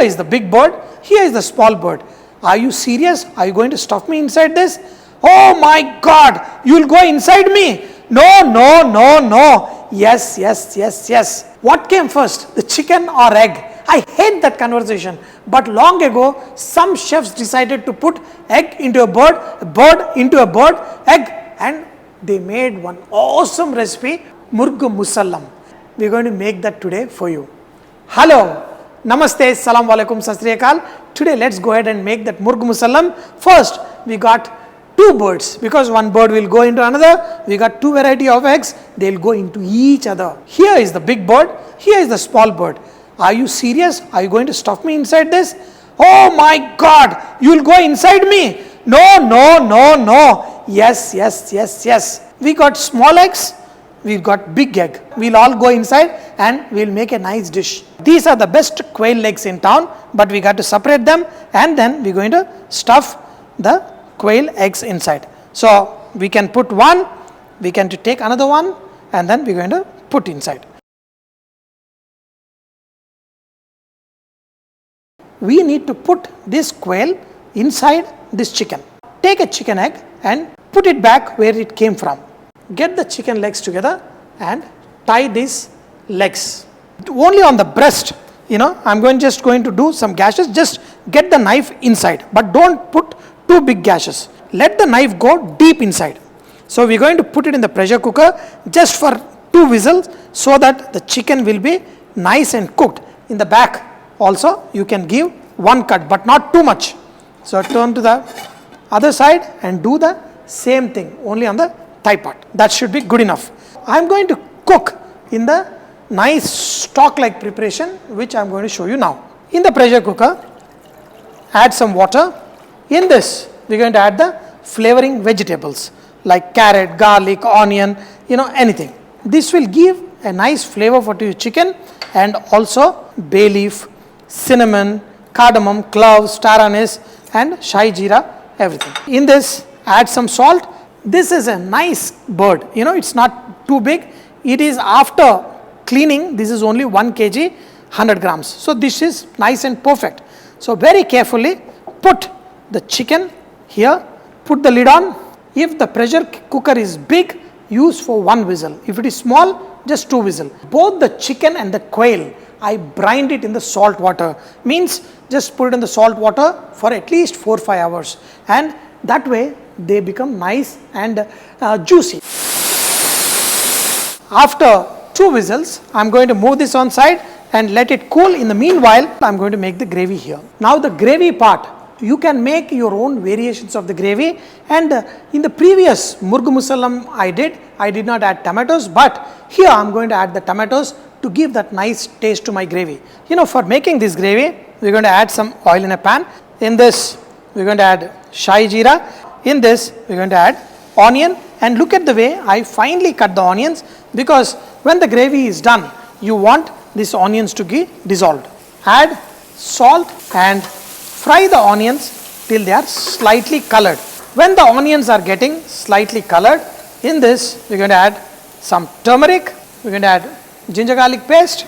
is the big bird, here is the small bird. Are you serious? Are you going to stuff me inside this? Oh my God, you will go inside me. No, no, no, no. Yes, yes, yes, yes. What came first, the chicken or egg? I hate that conversation. But long ago, some chefs decided to put egg into a bird into a bird, egg, and they made one awesome recipe, Murg Musallam. We are going to make that today for you. Hello, Namaste, Salam Alaikum, Sat Sri Akal. Today let's go ahead and make that Murg Musallam. First, we got two birds, because one bird will go into another. We got two variety of eggs, they will go into each other. Here is the big bird, here is the small bird. Are you serious? Are you going to stuff me inside this? Oh my God, you will go inside me. No, no, no, no. Yes, yes, yes, yes. We got small eggs, we got big egg. We'll all go inside and we'll make a nice dish. These are the best quail eggs in town, but we got to separate them and then we're going to stuff the quail eggs inside. So we can put one, we can take another one, and then we're going to put inside. We need to put this quail inside this chicken. Take a chicken egg and put it back where it came from. Get the chicken legs together and tie these legs. Only on the breast, I'm just going to do some gashes. Just get the knife inside, but don't put two big gashes. Let the knife go deep inside. So we're going to put it in the pressure cooker just for 2 whistles so that the chicken will be nice and cooked. In the back also you can give one cut, but not too much. So turn to the other side and do the same thing, only on the thigh part. That should be good enough. I'm going to cook in the nice stock like preparation which I'm going to show you now. In the pressure cooker, add some water. In this, we're going to add the flavoring vegetables like carrot, garlic, onion, anything. This will give a nice flavor for your chicken, and also bay leaf, cinnamon, cardamom, cloves, star anise, and Shahi Jeera, everything. In this, add some salt. This is a nice bird. It's not too big. It is after cleaning, this is only 1 kg, 100 grams. So this is nice and perfect. So very carefully put the chicken here, put the lid on. If the pressure cooker is big, use for 1 whistle. If it is small, just 2 whistles. Both the chicken and the quail, I brined it in the salt water. Means just put it in the salt water for at least 4-5 hours. And that way they become nice and juicy. After 2 whistles, I am going to move this on side and let it cool. In the meanwhile, I am going to make the gravy here. Now the gravy part, you can make your own variations of the gravy, and in the previous Murg Musallam I did not add tomatoes, but here I am going to add the tomatoes to give that nice taste to my gravy. For making this gravy, we are going to add some oil in a pan. In this, we are going to add Shahi Jeera. In this, we are going to add onion, and look at the way I finely cut the onions, because when the gravy is done, you want these onions to be dissolved. Add salt and fry the onions till they are slightly colored. When the onions are getting slightly colored, in this we are going to add some turmeric, we are going to add ginger garlic paste,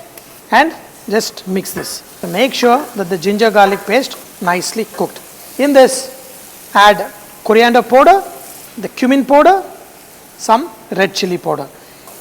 and just mix this. So make sure that the ginger garlic paste nicely cooked. In this, add coriander powder, the cumin powder, some red chili powder.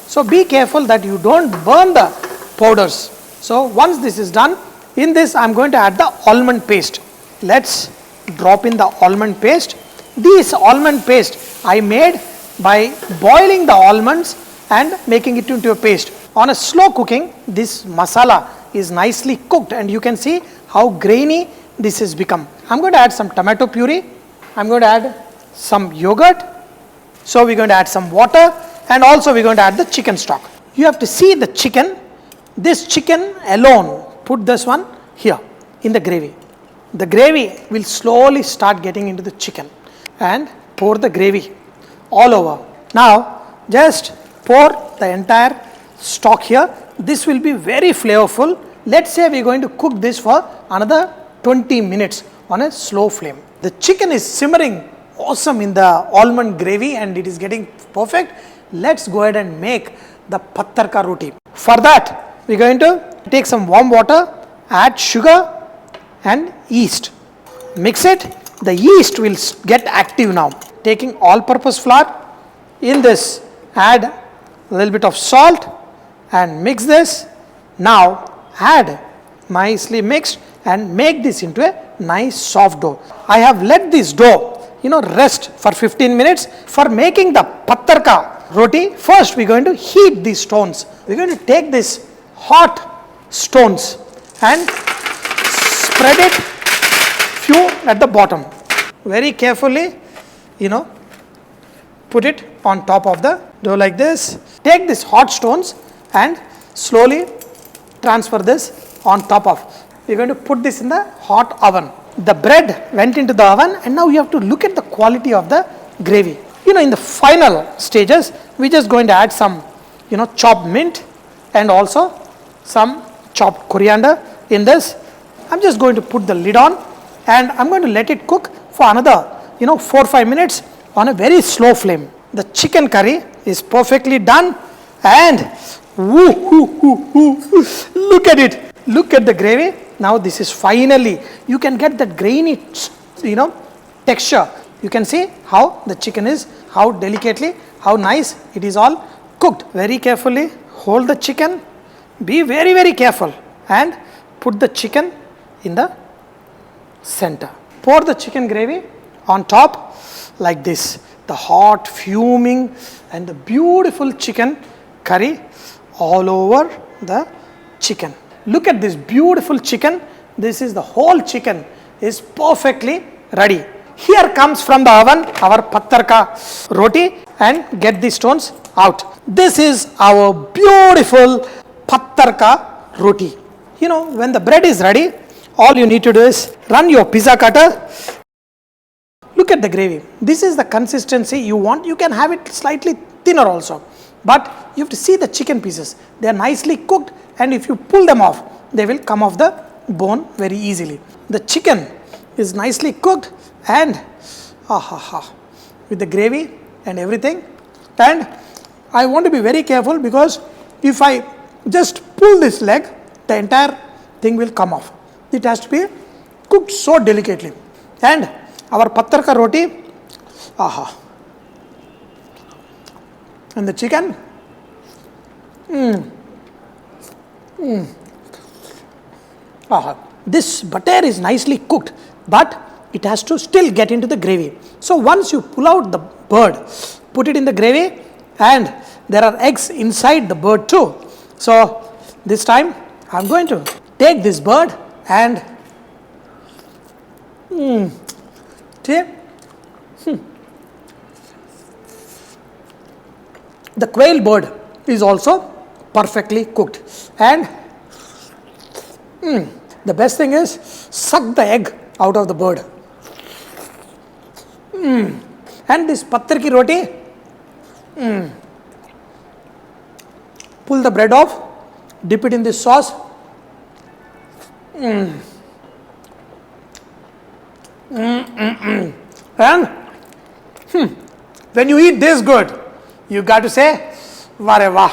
So be careful that you don't burn the powders. So once this is done, in this I am going to add the almond paste. Let's drop in the almond paste. This almond paste I made by boiling the almonds and making it into a paste. On a slow cooking, this masala is nicely cooked, and you can see how grainy this has become. I'm going to add some tomato puree. I'm going to add some yogurt. So we're going to add some water, and also we're going to add the chicken stock. You have to see the chicken. This chicken alone, put this one here in the gravy. The gravy will slowly start getting into the chicken, and pour the gravy all over. Now just pour the entire stock here. This will be very flavorful. Let's say we're going to cook this for another 20 minutes on a slow flame. The chicken is simmering awesome in the almond gravy and it is getting perfect. Let's go ahead and make the Pattar ka roti. For that, we're going to take some warm water, add sugar, and yeast. Mix it. The yeast will get active now. Taking all-purpose flour. In this, add a little bit of salt and mix this. Now add nicely mixed and make this into a nice soft dough. I have let this dough rest for 15 minutes. For making the pattar ka roti, first we are going to heat these stones. We are going to take this hot stones and spread it few at the bottom. Very carefully, put it on top of the dough like this. Take these hot stones and slowly transfer this on top of. We are going to put this in the hot oven. The bread went into the oven and now you have to look at the quality of the gravy. In the final stages, we are just going to add some, chopped mint and also some chopped coriander in this. I'm just going to put the lid on and I'm going to let it cook for another, 4-5 minutes on a very slow flame. The chicken curry is perfectly done and look at it. Look at the gravy. Now this is finally, you can get that grainy, texture. You can see how the chicken is, how delicately, how nice it is all cooked. Very carefully hold the chicken. Be very, very careful and put the chicken in the center. Pour the chicken gravy on top like this. The hot, fuming and the beautiful chicken curry all over the chicken. Look at this beautiful chicken. This is the whole chicken is perfectly ready. Here comes from the oven our pattar ka roti and get the stones out. This is our beautiful pattar ka roti. When the bread is ready, all you need to do is run your pizza cutter. Look at the gravy. This is the consistency you want. You can have it slightly thinner also. But you have to see the chicken pieces. They are nicely cooked and if you pull them off, they will come off the bone very easily. The chicken is nicely cooked and with the gravy and everything. And I want to be very careful because if I just pull this leg, the entire thing will come off. It has to be cooked so delicately. And our pattar ka roti, and the chicken, this butter is nicely cooked, but it has to still get into the gravy. So once you pull out the bird, put it in the gravy, and there are eggs inside the bird too. So this time I'm going to take this bird and the quail bird is also perfectly cooked. And the best thing is suck the egg out of the bird. And this pattar ki roti, pull the bread off, dip it in this sauce. And when you eat this good, you got to say, "Vare vah."